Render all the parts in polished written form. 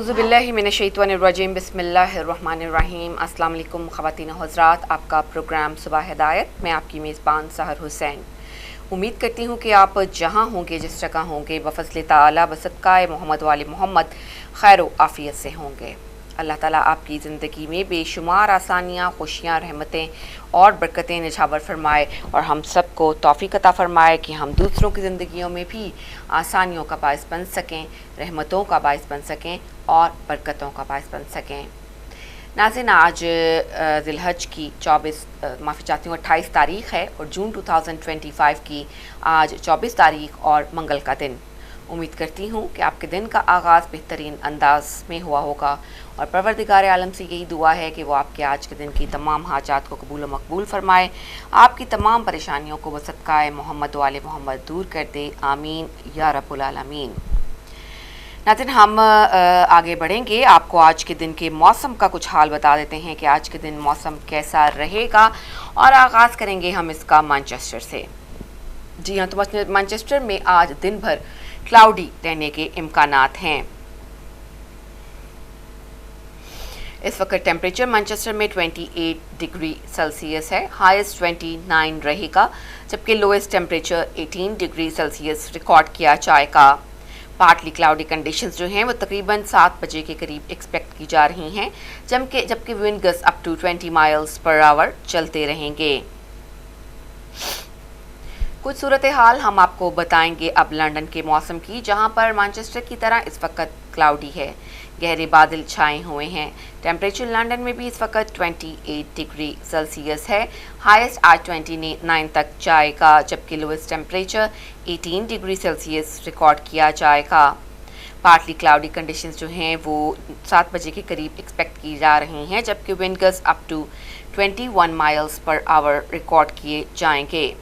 औज़ुबिल्लाहि मिनश्शैतानिर्रजीम बिस्मिल्लाहिर्रहमानिर्रहीम। अस्सलाम वालेकुम ख़वातीन और हज़रात, आपका प्रोग्राम सुबह हिदायत, मैं आपकी मेज़बान सहर हुसैन। उम्मीद करती हूँ कि आप जहाँ होंगे, जिस जगह होंगे, बफ़ज़्ल ताला बसदक़ाए मोहम्मद वाले मोहम्मद खैर व आफ़ियत से होंगे। अल्लाह ताला आपकी ज़िंदगी में बेशुमार आसानियाँ, खुशियाँ, रहमतें और बरकतें निछावर फरमाए और हम सब को तौफ़ीक़ अता फरमाए कि हम दूसरों की ज़िंदगियों में भी आसानियों का बाइस बन सकें, रहमतों का बाइस बन सकें और बरकतों का बाइस बन सकें। नाज़रीन, आज ज़िलहज की 28 तारीख़ है और जून 2025 की आज 24 तारीख़ और मंगल का दिन। उम्मीद करती हूँ कि आपके दिन का आगाज़ बेहतरीन अंदाज में हुआ होगा और परवरदिगार आलम से यही दुआ है कि वो आपके आज के दिन की तमाम हाजात को कबूल व मकबूल फरमाए, आपकी तमाम परेशानियों को बसदक़ाए मोहम्मद वाले मोहम्मद दूर कर दे। आमीन या रब्बुल आलमीन। नाज़रीन, हम आगे बढ़ेंगे। आपको आज के दिन के मौसम का कुछ हाल बता देते हैं कि आज के दिन मौसम कैसा रहेगा और आगाज़ करेंगे हम इसका मैनचेस्टर से। जी हाँ, तो मैनचेस्टर में आज दिन भर क्लाउडी रहने के इम्कानात हैं। इस वक्त टेम्परेचर मैनचेस्टर में 28 डिग्री सेल्सियस है, हाईएस्ट 29 रहेगा, जबकि lowest temperature 18 degree Celsius record किया जाएगा। पार्टली क्लाउडी कंडीशंस जो हैं वो तकरीबन 7 बजे के करीब एक्सपेक्ट की जा रही हैं, जबकि wind gust up to 20 miles per hour चलते रहेंगे। कुछ सूरत हाल हम आपको बताएंगे अब लंदन के मौसम की, जहां पर मैनचेस्टर की तरह इस वक्त क्लाउडी है, गहरे बादल छाए हुए हैं। टेम्परेचर लंदन में भी इस वक्त 28 डिग्री सेल्सियस है, हाईएस्ट आज 29 तक जाएगा, जबकि lowest temperature 18 degree Celsius record किया जाएगा। पार्टली क्लाउडी कंडीशंस जो हैं वो 7 बजे के करीब एक्सपेक्ट की जा रही हैं, जबकि wind gust up to 21 miles per hour record किए जाएंगे।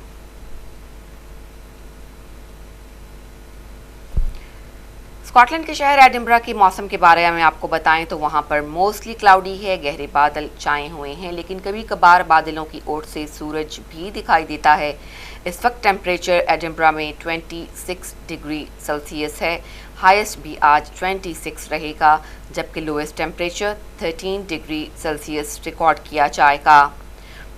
स्कॉटलैंड के शहर एडिनबरा के मौसम के बारे में आपको बताएं तो वहां पर मोस्टली क्लाउडी है, गहरे बादल छाए हुए हैं, लेकिन कभी कभार बादलों की ओर से सूरज भी दिखाई देता है। इस वक्त टेम्परेचर एडिनबरा में 26 डिग्री सेल्सियस है, हाईएस्ट भी आज 26 रहेगा, जबकि lowest temperature 13 degree Celsius record किया जाएगा।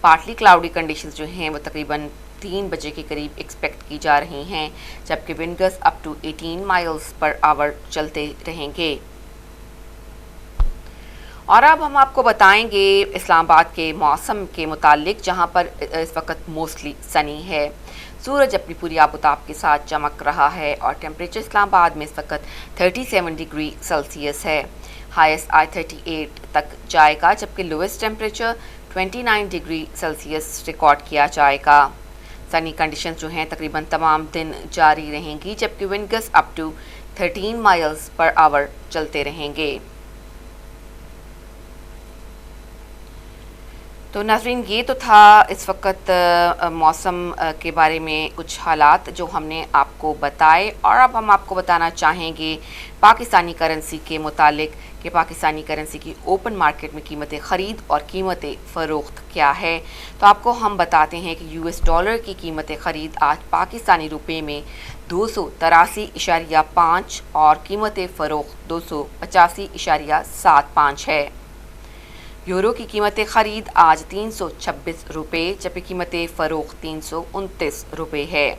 पार्टली क्लाउडी कंडीशंस जो हैं वो तकरीबन 3 बजे के करीब एक्सपेक्ट की जा रही हैं, जबकि wind gust up to 18 miles per hour चलते रहेंगे। और अब हम आपको बताएंगे इस्लामाबाद के मौसम के मुतालिक, जहां पर इस वक्त मोस्टली सनी है, सूरज अपनी पूरी आबोताब के साथ चमक रहा है और टेम्परेचर इस्लामाबाद में इस वक्त 37 डिग्री सेल्सियस है, हाईएस्ट आज 38 तक जाएगा, जबकि lowest temperature 29 degree Celsius record किया जाएगा। सनी कंडीशंस जो हैं तकरीबन तमाम दिन जारी रहेंगी, जबकि wind gust up to 13 miles per hour चलते रहेंगे। तो नाज़रीन, ये तो था इस वक्त मौसम के बारे में कुछ हालात जो हमने आपको बताए, और अब हम आपको बताना चाहेंगे पाकिस्तानी करेंसी के मुतालिक कि पाकिस्तानी करेंसी की ओपन मार्केट में कीमतें ख़रीद और कीमतें फ़रोख्त क्या है। तो आपको हम बताते हैं कि यूएस डॉलर की कीमतें ख़रीद आज पाकिस्तानी रुपए में 283.5 और कीमतें फ़रोख्त 285.75 है। यूरो की कीमतें ख़रीद आज 326 रुपये, जबकि कीमतें फ़रोख्त 329 रुपये है।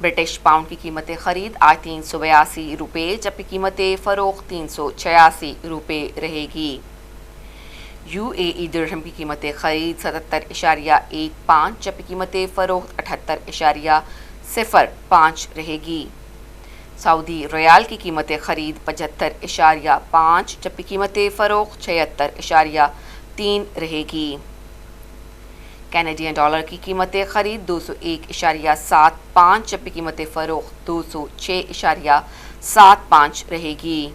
ब्रिटिश पाउंड की कीमतें ख़रीद आज 382 रुपये, जबकि कीमतें फ़रोख्त 386 रुपये रहेगी। यूएई दिरहम की कीमतें ख़रीद 77.15, जबकि कीमतें फ़रोख्त 78.05 रहेगी। सऊदी रियाल की कीमतें ख़रीद 75.5, जबकि कीमतें फ़रोख्त 76.3 रहेगी। कैनेडियन डॉलर की कीमतें ख़रीद 201.75, जबकि कीमतें फ़रोख्त 206.75 रहेगी।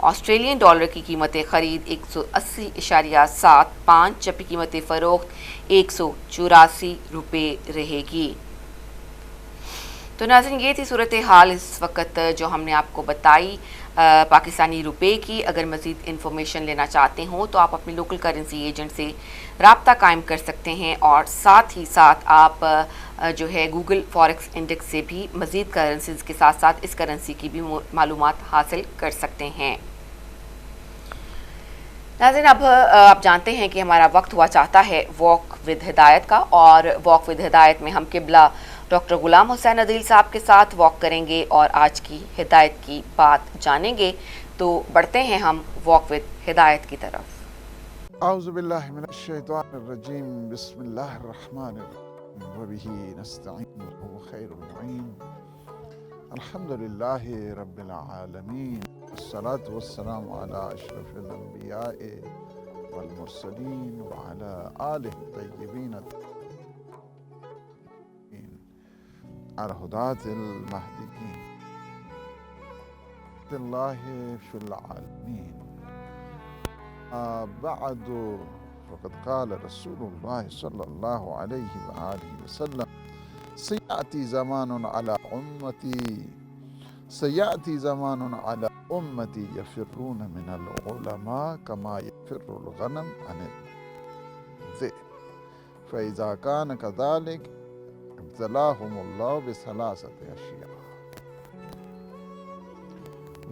ऑस्ट्रेलियन डॉलर की कीमतें ख़रीद 180.75, जबकि कीमतें फ़रोख्त 184 रुपये रहेगी। तो नाज़रीन, ये थी सूरत हाल इस वक्त जो हमने आपको बताई पाकिस्तानी रुपए की। अगर मज़ीद इन्फॉर्मेशन लेना चाहते हों तो आप अपने लोकल करेंसी एजेंट से रब्ता कायम कर सकते हैं, और साथ ही साथ आप जो है गूगल फॉरेक्स इंडेक्स से भी मज़ीद करेंसीज़ के साथ साथ इस करेंसी की भी मालूमात हासिल कर सकते हैं। नाज़रीन, अब आप जानते हैं कि हमारा वक्त हुआ चाहता है वॉक विद हिदायत का, और वॉक विद हिदायत में हम किबला डॉक्टर गुलाम हुसैन अदील साहब के साथ वॉक करेंगे और आज की हिदायत की बात जानेंगे। तो बढ़ते हैं हम वॉक विद हिदायत की तरफ। औज़ु बिल्लाहि मिनश शैतानिर रजीम, बिस्मिल्लाहिर रहमानिर रहीम, व बिही नस्तईन व हुवा खैरुल मुईन, अल्हम्दुलिल्लाहि रब्बिल आलमीन, वस्सलातु वस्सलामु अला अशरफिल अंबियाए वल मुरसलीन व अला आलिहि तय्यबीन अल हुदातिल महदीयीन तिल्लाहि फिल आलमीन। بعد فقد قال رسول الله صلى الله عليه وآله وسلم سيأتي زمان على أمتي يفرون من العلماء كما يفر الغنم عن الذئب فإذا كان كذلك ابتلاهم الله بثلاثة أشياء۔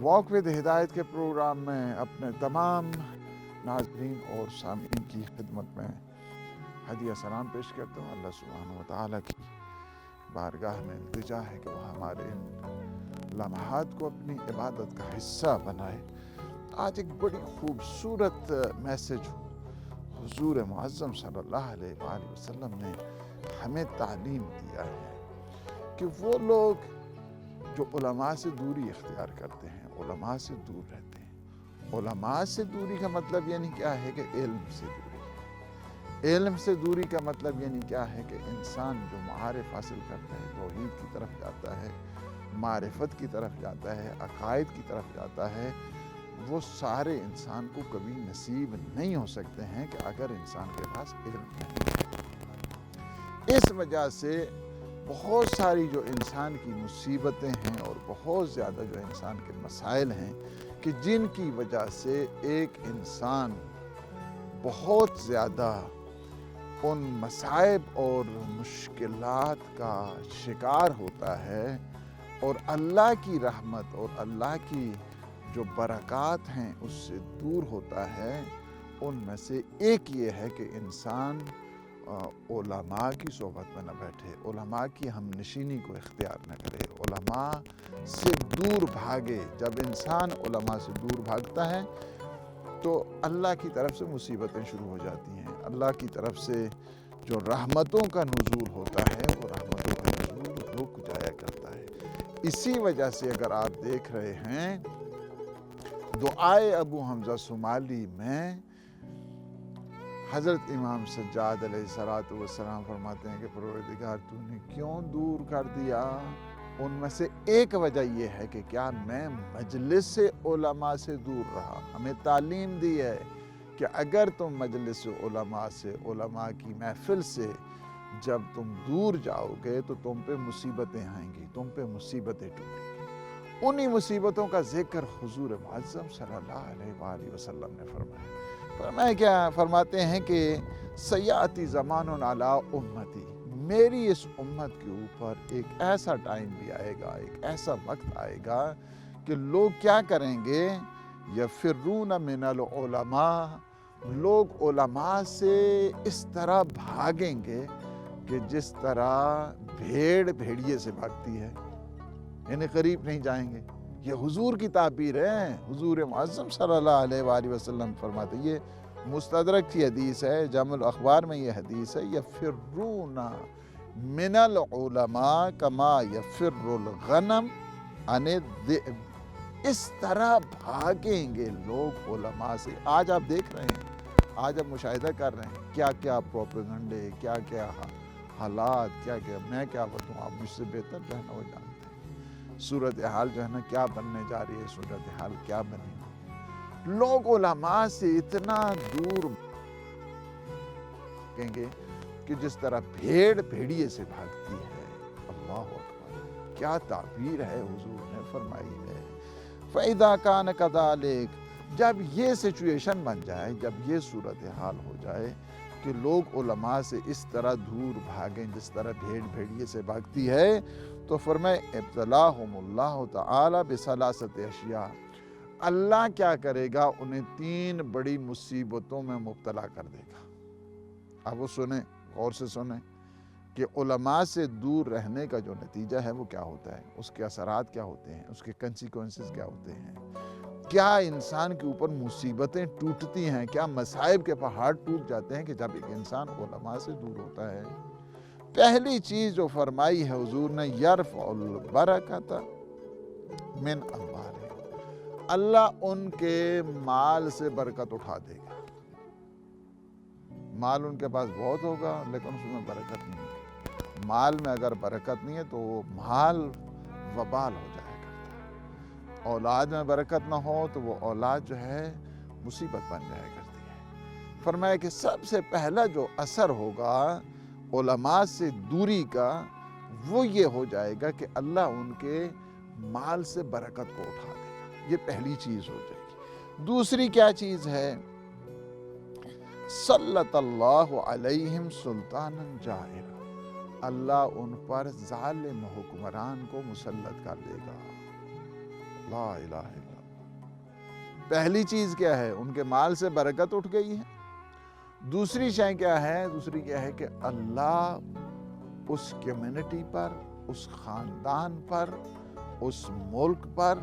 वॉक विद हिदायत के प्रोग्राम में अपने तमाम नाज़रीन और सामीन की खिदमत में हदिया सलाम पेश करता हूँ। अल्लाह सुब्हानहू व तआला की बारगाह में इल्तिजा है कि वह हमारे इन लम्हात को अपनी इबादत का हिस्सा बनाए। आज एक बड़ी खूबसूरत मैसेज हुजूर मुअज़्ज़म सल्लल्लाहु अलैहि वसल्लम ने हमें तालीम दिया है कि वो लोग जो उलमा से दूरी इख्तियार करते हैं, उलमा से दूर रहते हैं। उलमा से दूरी का मतलब यानी क्या है कि इल्म से दूरी। इल्म से दूरी का मतलब यानी क्या है कि इंसान जो मारिफ हासिल करता है, तौहीद की तरफ जाता है, मारिफत की तरफ जाता है, अकायद की तरफ जाता है, वो सारे इंसान को कभी नसीब नहीं हो सकते हैं कि अगर इंसान के पास इल्म नहीं है। इस वजह से बहुत सारी जो इंसान की मुसीबतें हैं और बहुत ज़्यादा जो इंसान के मसाइल हैं कि जिनकी वजह से एक इंसान बहुत ज़्यादा उन मसाइब और मुश्किलात का शिकार होता है और अल्लाह की रहमत और अल्लाह की जो बरक़ात हैं उससे दूर होता है। उनमें से एक ये है कि इंसान उलमा की सोबत में न बैठे, उलमा की हमनशीनी को इख्तियार न करे, उलमा से दूर भागे। जब इंसान उलमा से दूर भागता है तो अल्लाह की तरफ से मुसीबतें शुरू हो जाती हैं। अल्लाह की तरफ से जो रहमतों का नुज़ूल होता है वो रहमतों का नुज़ूल रुक जाया करता है। इसी वजह से अगर आप देख रहे हैं दुआए अबू हमज़ा सुमाली में हज़रत इमाम सज्जाद अलैहिस्सलातु वस्सलाम फरमाते हैं कि परवरदिगार तूने क्यों दूर कर दिया। उनमें से एक वजह यह है कि क्या मैं मजलिस से उलमा से दूर रहा। हमें तालीम दी है कि अगर तुम मजलिस उलमा से, उलमा की महफिल से जब तुम दूर जाओगे तो तुम पे मुसीबतें आएंगी, तुम पे मुसीबतें टूटेंगी। उन्हीं मुसीबतों का जिक्र हुजूर मुअज़्ज़म सल्लल्लाहु अलैहि वसल्लम ने फरमाया। क्या फरमाते हैं कि सयाती ज़मानुन अला उम्मती, मेरी इस उम्मत के ऊपर एक ऐसा टाइम भी आएगा, एक ऐसा वक्त आएगा कि लोग क्या करेंगे, यफ़िर्रून मिनल उलमा, लोग उलमा से इस तरह भागेंगे कि जिस तरह भेड़ भेड़िए से भागती है, यानी करीब नहीं जाएंगे। ये हुजूर की ताबीर है। हुजूर मुअज़्ज़म सल्लल्लाहु अलैहि वसल्लम फरमाते, ये मुस्तदरक की हदीस है, जामुल अखबार में ये हदीस है, यफ़िर्रूना मिनल उलमा कमा यफ़िर्रुल गनम अनिद ज़िब, इस तरह भागेंगे लोग उलमा से। आज आप देख रहे हैं, आज आप मुशाहिदा कर रहे हैं क्या क्या प्रोपेगंडे, क्या क्या हालात, क्या क्या, मैं क्या बताऊँ, आप मुझसे बेहतर जो है ना वो जानते हैं सूरत हाल जो है ना क्या बनने जा रही है, सूरत हाल क्या बनी। लोग उलमा से इतना दूर भागेंगे कि जिस तरह भेड़ भेड़िए से भागती है। अल्लाह अकबर, क्या ताबीर है हुजूर ने फरमाई है। फ़इज़ा कान कज़ालिक, जब ये सिचुएशन बन जाए, जब ये सूरत हाल हो जाए कि लोग उलमा से इस तरह दूर भागें जिस तरह भेड़ भेड़िए से भागती है, तो फरमाए इब्तलाहुमुल्लाहु तआला बिसलासति अशिया, اللہ کیا کرے گا؟ انہیں 3 بڑی مصیبتوں میں مبتلا کر دے گا۔ اب وہ سنیں، غور سے سنیں کہ علماء سے دور رہنے کا جو نتیجہ ہے وہ کیا ہوتا ہے، اس کے اثرات کیا ہوتے ہیں، اس کے کنسیکوینسز کیا ہوتے ہیں، کیا انسان کے اوپر مصیبتیں ٹوٹتی ہیں، کیا مصائب کے پہاڑ ٹوٹ جاتے ہیں کہ جب ایک انسان علماء سے دور ہوتا ہے۔ پہلی چیز جو فرمائی ہے حضور نے، یرفع البرکۃ من اموالہم، اللہ ان کے مال سے برکت اٹھا دے گا۔ مال ان کے پاس بہت ہوگا لیکن اس میں برکت نہیں ہے۔ مال میں اگر برکت نہیں ہے تو وہ مال وبال ہو جائے گا۔ اولاد میں برکت نہ ہو تو وہ اولاد جو ہے مصیبت بن جائے کرتی ہے۔ فرمایا کہ سب سے پہلا جو اثر ہوگا علماء سے دوری کا، وہ یہ ہو جائے گا کہ اللہ ان کے مال سے برکت کو اٹھا دے گا۔ یہ پہلی چیز ہو جائے گی۔ دوسری کیا چیز ہے؟ سلط اللہ علیہم سلطانا جائرا، اللہ ان پر ظالم حکمران کو مسلط کر دے گا۔ لا الہ الا اللہ۔ پہلی چیز کیا ہے؟ ان کے مال سے برکت اٹھ گئی ہے۔ دوسری شے کیا ہے؟ دوسری کیا ہے کہ اللہ اس کمیونٹی پر، اس خاندان پر، اس ملک پر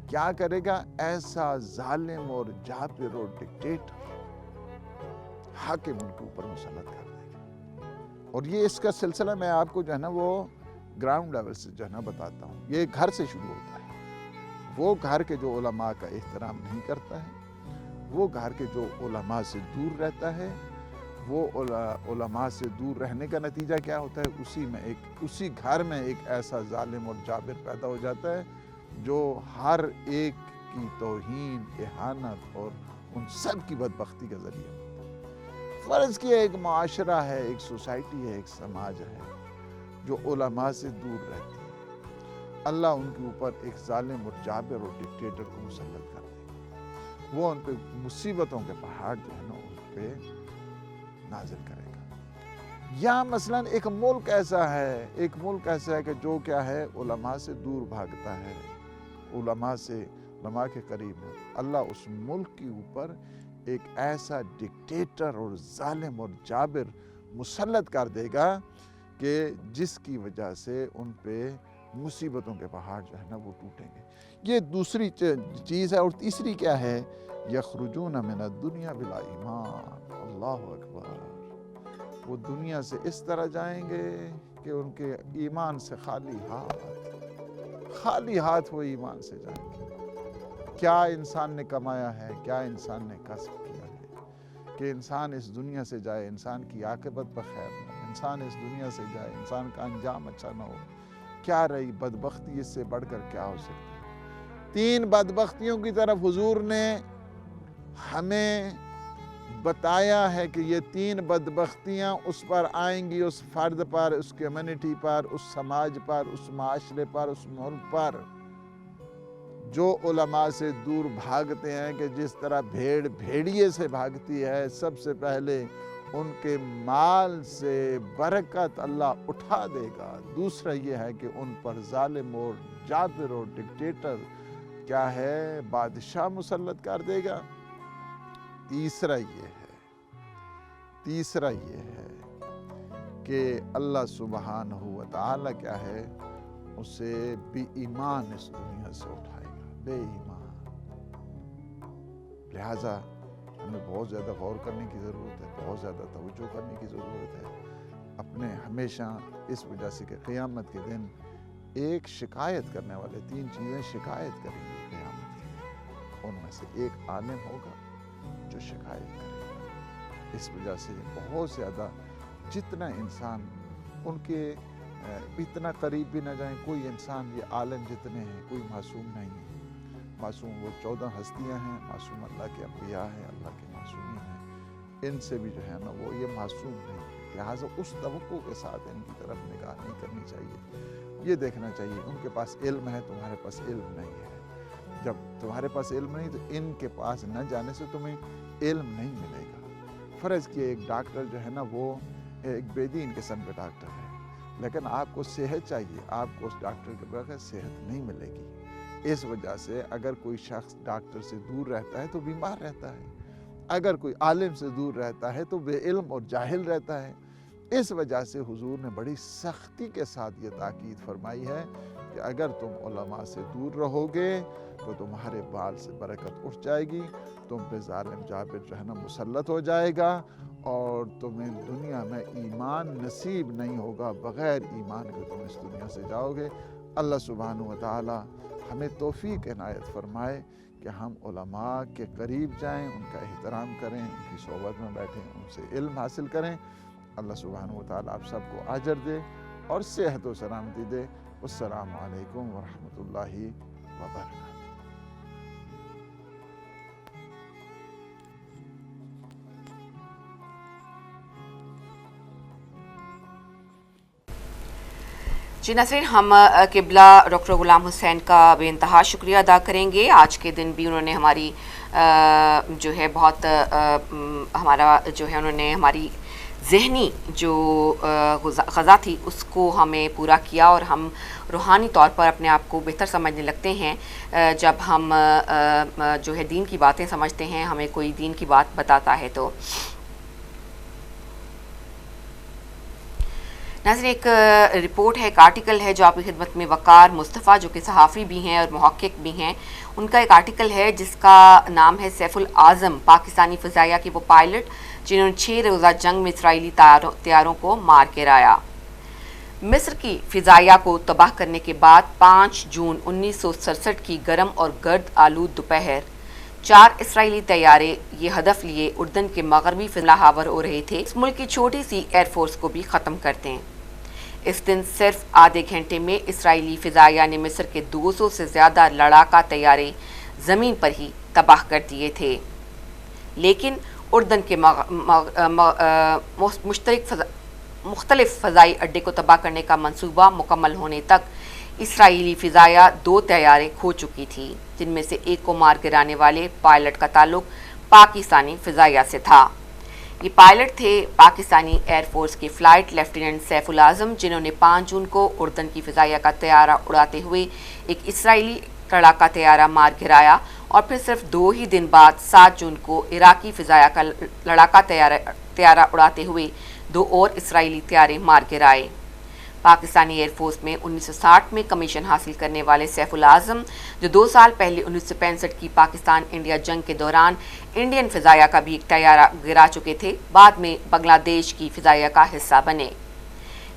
کیا کرے گا؟ ایسا ظالم اور جابر اور ڈکٹیٹر حاکم ان کے اوپر مسلط کر دے گا۔ اور یہ اس کا سلسلہ میں آپ کو جو ہے نا وہ گراؤنڈ لیول سے جو ہے نا بتاتا ہوں۔ یہ گھر سے شروع ہوتا ہے۔ وہ گھر کے جو علماء کا احترام نہیں کرتا ہے، وہ گھر کے جو علماء سے دور رہتا ہے، وہ علماء سے دور رہنے کا نتیجہ کیا ہوتا ہے؟ اسی گھر میں ایک ایسا ظالم اور جابر پیدا ہو جاتا ہے جو ہر ایک کی توہین، اہانت اور ان سب کی بدبختی کا ذریعہ ہوتا ہے۔ فرض کیا ایک معاشرہ ہے، ایک سوسائٹی ہے، ایک سماج ہے جو علماء سے دور رہتی ہے، اللہ ان کے اوپر ایک ظالم اور جابر اور ڈکٹیٹر کو مسلط کر دے گا۔ وہ ان پہ مصیبتوں کے پہاڑ جو ہے نا ان پہ نازل کرے گا۔ یا مثلاً ایک ملک ایسا ہے کہ جو کیا ہے علماء سے دور بھاگتا ہے، علماء کے قریب ہے، اللہ اس ملک کے اوپر ایک ایسا ڈکٹیٹر اور ظالم اور جابر مسلط کر دے گا کہ جس کی وجہ سے ان پہ مصیبتوں کے پہاڑ جو ہے نا وہ ٹوٹیں گے۔ یہ دوسری چیز ہے۔ اور تیسری کیا ہے؟ یخرجون من الدنیا بلا ایمان، اللہ اکبر، وہ دنیا سے اس طرح جائیں گے کہ ان کے ایمان سے خالی ہاتھ وہ ایمان سے جائیں گے۔ کیا انسان نے کمایا ہے، کیا انسان نے کسب کیا ہے کہ انسان اس دنیا سے جائے، انسان کی عاقبت بخیر نہ ہو، انسان اس دنیا سے جائے، انسان کا انجام اچھا نہ ہو؟ کیا رہی بدبختی؟ اس سے بڑھ کر کیا ہو سکتی ہے؟ 3 بدبختیوں کی طرف حضور نے ہمیں بتایا ہے کہ یہ 3 بدبختیاں اس پر آئیں گی، اس فرد پر، اس کمیونٹی پر، اس سماج پر، اس معاشرے پر، اس ملک پر جو علماء سے دور بھاگتے ہیں کہ جس طرح بھیڑ بھیڑیے سے بھاگتی ہے۔ سب سے پہلے ان کے مال سے برکت اللہ اٹھا دے گا۔ دوسرا یہ ہے کہ ان پر ظالم اور جابر اور ڈکٹیٹر کیا ہے؟ بادشاہ مسلط کر دے گا۔ تیسرا یہ ہے کہ اللہ سبحانہ و تعالیٰ کیا ہے؟ اسے بے ایمان اس دنیا سے اٹھائے گا، بے ایمان۔ لہٰذا ہمیں بہت زیادہ غور کرنے کی ضرورت ہے، بہت زیادہ توجہ کرنے کی ضرورت ہے اپنے ہمیشہ، اس وجہ سے کہ قیامت کے دن ایک شکایت کرنے والے 3 چیزیں شکایت کریں گے قیامت کے دن۔ ان میں سے ایک عالم ہوگا جو شکایت کرے گا۔ اس وجہ سے بہت زیادہ جتنا انسان ان کے اتنا قریب بھی نہ جائیں۔ کوئی انسان، یہ عالم جتنے ہیں کوئی معصوم نہیں ہے۔ معصوم وہ 14 ہستیاں ہیں، معصوم اللہ کے انبیاء ہیں، اللہ کے معصومین ہیں، ان سے بھی جو ہے نا وہ یہ معصوم نہیں۔ لہٰذا اس توقع کے ساتھ ان کی طرف نگاہ نہیں کرنی چاہیے۔ یہ دیکھنا چاہیے ان کے پاس علم ہے، تمہارے پاس علم نہیں ہے۔ جب تمہارے پاس علم نہیں تو ان کے پاس نہ جانے سے تمہیں علم نہیں ملے گا۔ فرض کیا ایک ڈاکٹر جو ہے نا وہ ایک بے دین قسم کا ڈاکٹر ہے، لیکن آپ کو صحت چاہیے، آپ کو اس ڈاکٹر کے بغیر صحت نہیں ملے گی۔ اس وجہ سے اگر کوئی شخص ڈاکٹر سے دور رہتا ہے تو بیمار رہتا ہے، اگر کوئی عالم سے دور رہتا ہے تو بے علم اور جاہل رہتا ہے۔ اس وجہ سے حضور نے بڑی سختی کے ساتھ یہ تاکید فرمائی ہے کہ اگر تم علماء سے دور رہو گے تو تمہارے بال سے برکت اٹھ جائے گی، تم پہ ظالم جابر جہنم مسلط ہو جائے گا، اور تمہیں دنیا میں ایمان نصیب نہیں ہوگا، بغیر ایمان کے تم اس دنیا سے جاؤ گے۔ اللہ سبحانہ و تعالی ہمیں توفیق عنایت فرمائے کہ ہم علماء کے قریب جائیں، ان کا احترام کریں، ان کی صحبت میں بیٹھیں، ان سے علم حاصل کریں۔ اللہ سبحانہ و تعالی آپ سب کو اجر دے اور صحت و سلامتی دے۔ السلام علیکم ورحمۃ اللہ وبرکاتہ۔ جی ناظرین، ہم قبلہ ڈاکٹر غلام حسین کا بے انتہا شکریہ ادا کریں گے۔ آج کے دن بھی انہوں نے ہماری جو ہے بہت ہمارا جو ہے انہوں نے ہماری ذہنی جو غذا تھی اس کو ہمیں پورا کیا، اور ہم روحانی طور پر اپنے آپ کو بہتر سمجھنے لگتے ہیں جب ہم جو ہے دین کی باتیں سمجھتے ہیں، ہمیں کوئی دین کی بات بتاتا ہے تو۔ ناظرین، ایک رپورٹ ہے، ایک آرٹیکل ہے جو آپ کی خدمت میں وقار مصطفیٰ جو کہ صحافی بھی ہیں اور محقق بھی ہیں، ان کا ایک آرٹیکل ہے جس کا نام ہے سیف العظم پاکستانی فضائیہ کے وہ پائلٹ جنہوں نے 6 روزہ جنگ میں اسرائیلی طیاروں کو مار گرایا۔ مصر کی فضائیہ کو تباہ کرنے کے بعد 5 جون 1967 کی گرم اور گرد آلود دوپہر 4 اسرائیلی طیارے یہ ہدف لیے اردن کے مغربی فضلہ ہاور ہو رہے تھے اس ملک کی چھوٹی سی ایئر فورس کو بھی ختم کر دیں۔ اس دن صرف آدھے گھنٹے میں اسرائیلی فضائیہ نے مصر کے 200 سے زیادہ لڑاکا طیارے زمین پر ہی تباہ کر دیے تھے، لیکن اردن کے مختلف فضائی اڈے کو تباہ کرنے کا منصوبہ مکمل ہونے تک اسرائیلی فضائیہ 2 طیارے کھو چکی تھی، جن میں سے ایک کو مار گرانے والے پائلٹ کا تعلق پاکستانی فضائیہ سے تھا۔ یہ پائلٹ تھے پاکستانی ایئر فورس کے فلائٹ لیفٹیننٹ سیف العظم، جنہوں نے 5 جون کو اردن کی فضائیہ کا طیارہ اڑاتے ہوئے ایک اسرائیلی لڑاکا طیارہ مار گرایا، اور پھر صرف 2 ہی دن بعد 7 جون کو عراقی فضائیہ کا لڑاکا طیارہ اڑاتے ہوئے 2 اور اسرائیلی طیارے مار گرائے۔ پاکستانی ایئر فورس میں 1960 میں کمیشن حاصل کرنے والے سیف العظم، جو 2 سال پہلے 1965 کی پاکستان انڈیا جنگ کے دوران انڈین فضائیہ کا بھی ایک طیارہ گرا چکے تھے، بعد میں بنگلہ دیش کی فضائیہ کا حصہ بنے۔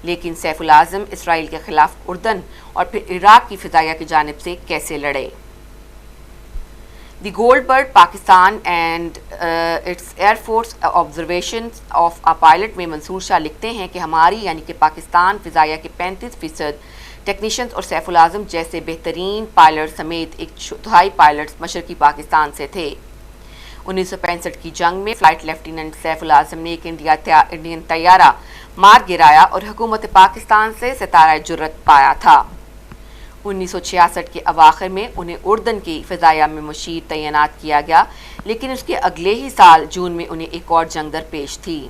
لیکن سیف العظم اسرائیل کے خلاف اردن اور پھر عراق کی فضائیہ کی جانب سے کیسے لڑے؟ The gold bird Pakistan and its air force observations of a pilot میں منصور شاہ لکھتے ہیں کہ ہماری یعنی کہ پاکستان فضائیہ کے 35% ٹیکنیشینز اور سیف العظم جیسے بہترین پائلٹ سمیت 1/4 پائلٹس مشرقی پاکستان سے تھے۔ 1965 کی جنگ میں فلائٹ لیفٹیننٹ سیف العظم نے ایک انڈین طیارہ مار گرایا اور حکومت پاکستان سے ستارہ جرت پایا تھا۔ 1966 کے اواخر میں انہیں اردن کی فضائیہ میں مشیر تعینات کیا گیا، لیکن اس کے اگلے ہی سال جون میں انہیں ایک اور جنگ درپیش تھی،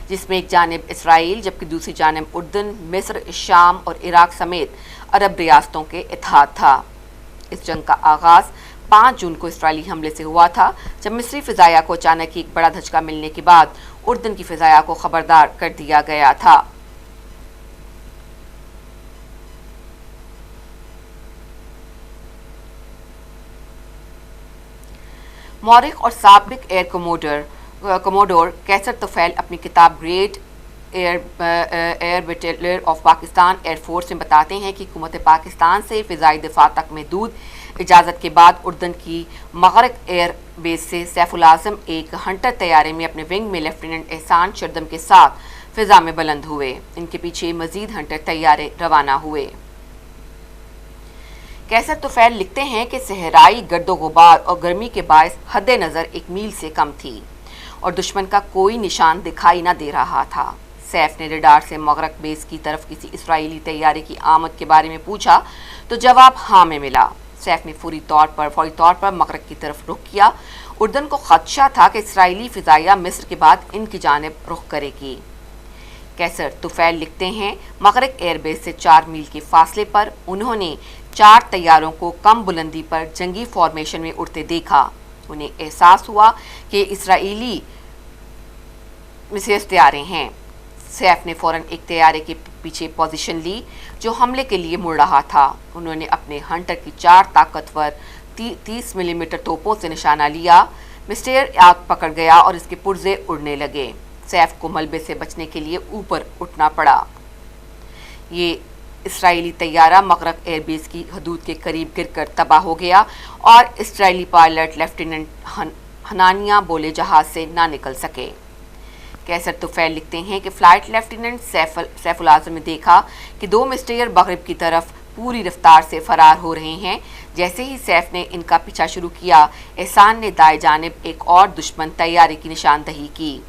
جس میں ایک جانب اسرائیل جبکہ دوسری جانب اردن، مصر، شام اور عراق سمیت عرب ریاستوں کے اتحاد تھا۔ اس جنگ کا آغاز 5 جون کو اسرائیلی حملے سے ہوا تھا، جب مصری فضائیہ کو اچانک ایک بڑا دھچکا ملنے کے بعد اردن کی فضائیہ کو خبردار کر دیا گیا تھا۔ مورخ اور سابق ایئر کوموڈور کیسر طفیل اپنی کتاب great air battles of Pakistan air force میں بتاتے ہیں کہ حکومت پاکستان سے فضائی دفاع تک محدود اجازت کے بعد اردن کی مغرق ایئر بیس سے سیف العظم ایک ہنٹر طیارے میں اپنے ونگ میں لیفٹیننٹ احسان شردم کے ساتھ فضا میں بلند ہوئے۔ ان کے پیچھے مزید ہنٹر طیارے روانہ ہوئے۔ کیسر طفیل لکھتے ہیں کہ صحرائی گرد و غبار اور گرمی کے باعث حد نظر 1 میل سے کم تھی اور دشمن کا کوئی نشان دکھائی نہ دے رہا تھا۔ سیف نے ریڈار سے مغرق بیس کی طرف کسی اسرائیلی طیارے کی آمد کے بارے میں پوچھا تو جواب ہاں میں ملا۔ سیف نے فوری طور پر مغرق کی طرف رخ کیا۔ اردن کو خدشہ تھا کہ اسرائیلی فضائیہ مصر کے بعد ان کی جانب رخ کرے گی۔ کیسر طفیل لکھتے ہیں مغرق ایئر بیس سے 4 میل کے فاصلے پر انہوں نے 4 तैयारों को कम बुलंदी पर जंगी फॉर्मेशन में उड़ते देखा। उन्हें एहसास हुआ कि इसराइली मिसाइल तैयारे हैं। सैफ ने फौरन एक तैयारे के पीछे पोजीशन ली जो हमले के लिए मुड़ रहा था। उन्होंने अपने हंटर की 4 ताकतवर 30 मिलीमीटर तोपों से निशाना लिया। मिस्टर आग पकड़ गया और इसके पुर्जे उड़ने लगे। सैफ को मलबे से बचने के लिए ऊपर उठना पड़ा। ये इसराइली तैयारा मगरब एयरबेस की हदूद के करीब गिरकर तबाह हो गया और इसराइली पायलट लेफ्टिनेंट हनानिया बोले जहाज से ना निकल सके। कैसर तुफैल लिखते हैं कि फ्लाइट लेफ्टिनेंट सैफुल आज़म ने देखा कि 2 मिस्टर मगरिब की तरफ पूरी रफ्तार से फरार हो रहे हैं। जैसे ही सैफ ने इनका पीछा शुरू किया, एहसान ने दाएं जानिब एक और दुश्मन तैयारे की निशानदही की।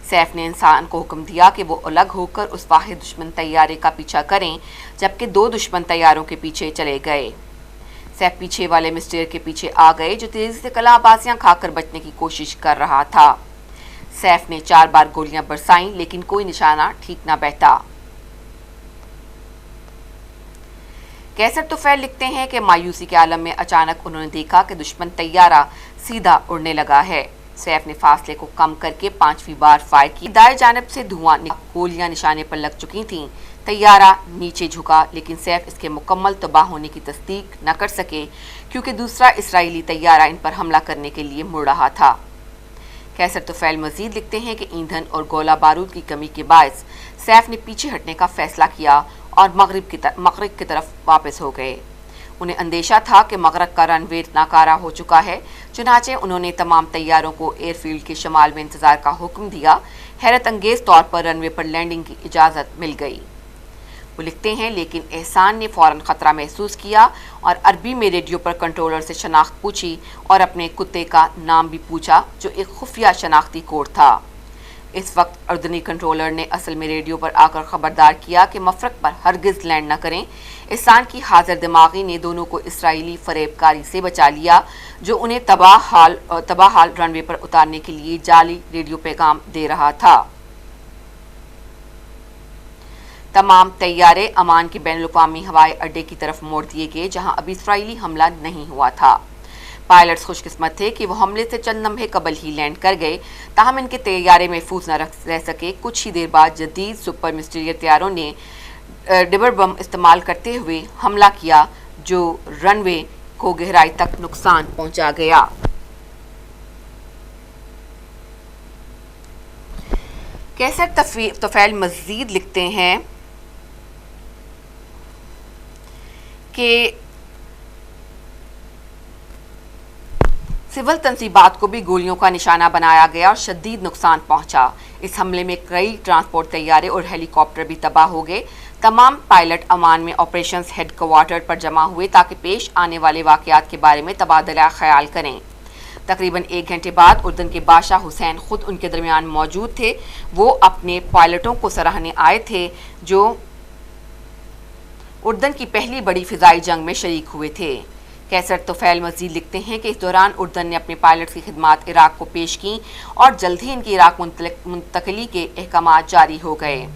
सैफ ने इंसान को हुक्म दिया कि वो अलग होकर उस वाहिद दुश्मन तैयारे का पीछा करें, जबकि 2 दुश्मन तैयारों के पीछे चले गए। सैफ पीछे वाले मिस्टर के पीछे आ गए जो तेजी से कलाबाजियां खाकर बचने की कोशिश कर रहा था। सैफ ने 4 बार गोलियां बरसाईं, लेकिन कोई निशाना ठीक ना बैठा। कैसर तुफैल लिखते हैं कि मायूसी के आलम में अचानक उन्होंने देखा कि दुश्मन तैयारा सीधा उड़ने लगा है। सैफ ने फासले को कम करके 5वीं बार फायर की। दाएं जानिब से धुआं गोलियां निशाने पर लग चुकी थीं। तैयारा नीचे झुका, लेकिन सैफ इसके मुकम्मल तबाह होने की तस्दीक न कर सके क्योंकि दूसरा इसराइली तैयारा इन पर हमला करने के लिए मुड़ रहा था। कैसर तुफैल मजीद लिखते हैं कि ईंधन और गोला बारूद की कमी के बायस सैफ ने पीछे हटने का फैसला किया और मगरिब की तरफ वापस हो गए। उन्हें अंदेशा था कि मगरब का रनवे नाकारा हो चुका है, चुनाचे उन्होंने तमाम तैयारों को एयरफील्ड के शमाल में इंतजार का हुक्म दिया। हैरत अंगेज तौर पर रनवे पर लैंडिंग की इजाज़त मिल गई। वो लिखते हैं, लेकिन एहसान ने फ़ौरन ख़तरा महसूस किया और अरबी में रेडियो पर कंट्रोलर से शनाख्त पूछी और अपने कुत्ते का नाम भी पूछा जो एक खुफिया शनाख्ती कोड था। इस वक्त अर्दनी कंट्रोलर ने असल में रेडियो पर आकर खबरदार किया कि मफरक पर हरगिज़ लैंड न करें। एहसान की हाजिर दिमागी ने दोनों को इसराइली फरेबकारी से बचा लिया जो उन्हें तबाह हाल रनवे पर उतारने के लिए जाली रेडियो पैगाम दे रहा था। तमाम तैयारे अमान के बैनुल-अक़वामी हवाई अड्डे की तरफ मोड़ दिए गए जहां अभी इसराइली हमला नहीं हुआ था। पायलट्स खुशकिस्मत थे कि वो हमले से चंद लम्हे कबल ही लैंड कर गए, ताहम इनके तैयारे महफूज न रह सके। कुछ ही देर बाद जदीद सुपर मिस्टीरियर तैयारों ने डिबर बम इस्तेमाल करते हुए हमला किया जो रनवे को गहराई तक नुकसान पहुंचा गया। कैसर तुफैल मजीद लिखते हैं कि सिविल तंसीबात को भी गोलियों का निशाना बनाया गया और शदीद नुकसान पहुंचा। इस हमले में कई ट्रांसपोर्ट तैयारे और हेलीकॉप्टर भी तबाह हो गए। तमाम पायलट अमान में ऑपरेशंस हेडक्वार्टर पर जमा हुए ताकि पेश आने वाले वाक़यात के बारे में तबादला ख्याल करें। तकरीबन 1 घंटे बाद उर्दन के बादशाह हुसैन खुद उनके दरमियान मौजूद थे। वो अपने पायलटों को सराहने आए थे जो उर्दन की पहली बड़ी फ़िज़ाई जंग में शरीक हुए थे। कैसर तुफैल मजीद लिखते हैं कि इस दौरान उर्दन ने अपने पायलट्स की खिदमात इराक़ को पेश की और जल्द ही इनकी इराक़ मुंतकली के अहकाम जारी हो गए।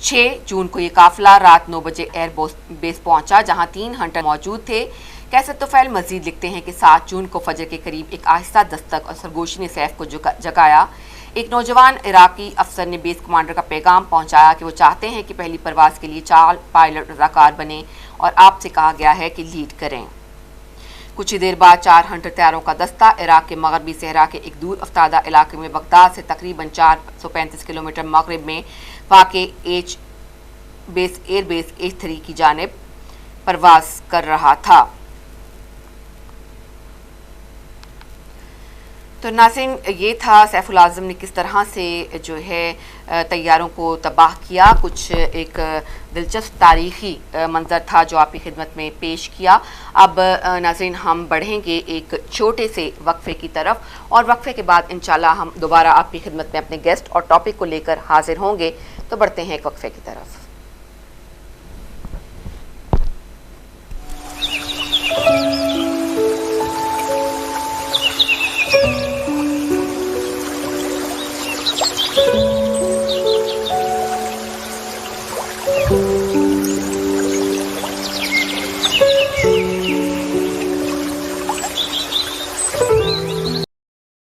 6 जून को ये काफ़िला रात 9 बजे एयर बेस पहुंचा जहां 3 हंटर मौजूद थे। कैसर तुफैल मजीद लिखते हैं कि 7 जून को फजर के करीब एक आहिस्ता दस्तक और सरगोशी ने सैफ को जगाया। एक नौजवान इराकी अफसर ने बेस कमांडर का पैगाम पहुंचाया कि वो चाहते हैं कि पहली परवाज़ के लिए 4 पायलट रज़ाकार बने और आपसे कहा गया है कि लीड करें। कुछ ही देर बाद 4 हंटर तैयारों का दस्ता इराक के मगरबी सहरा के एक दूर अफ्तादा इलाके में बगदाद से तकरीबन 435 किलोमीटर मगरब में वाक़े एयरबेस H3 की जानिब परवाज़ कर रहा था। तो नाज़रीन, ये था सैफुल आज़म ने किस तरह से जो है तैयारों को तबाह किया। कुछ एक दिलचस्प तारीख़ी मंज़र था जो आपकी खिदमत में पेश किया। अब नाज़रीन, हम बढ़ेंगे एक छोटे से वक्फ़े की तरफ और वक्फ़े के बाद इंशाल्लाह हम दोबारा आपकी खिदमत में अपने गेस्ट और टॉपिक को लेकर हाजिर होंगे। तो बढ़ते हैं एक वक्फ़े की तरफ।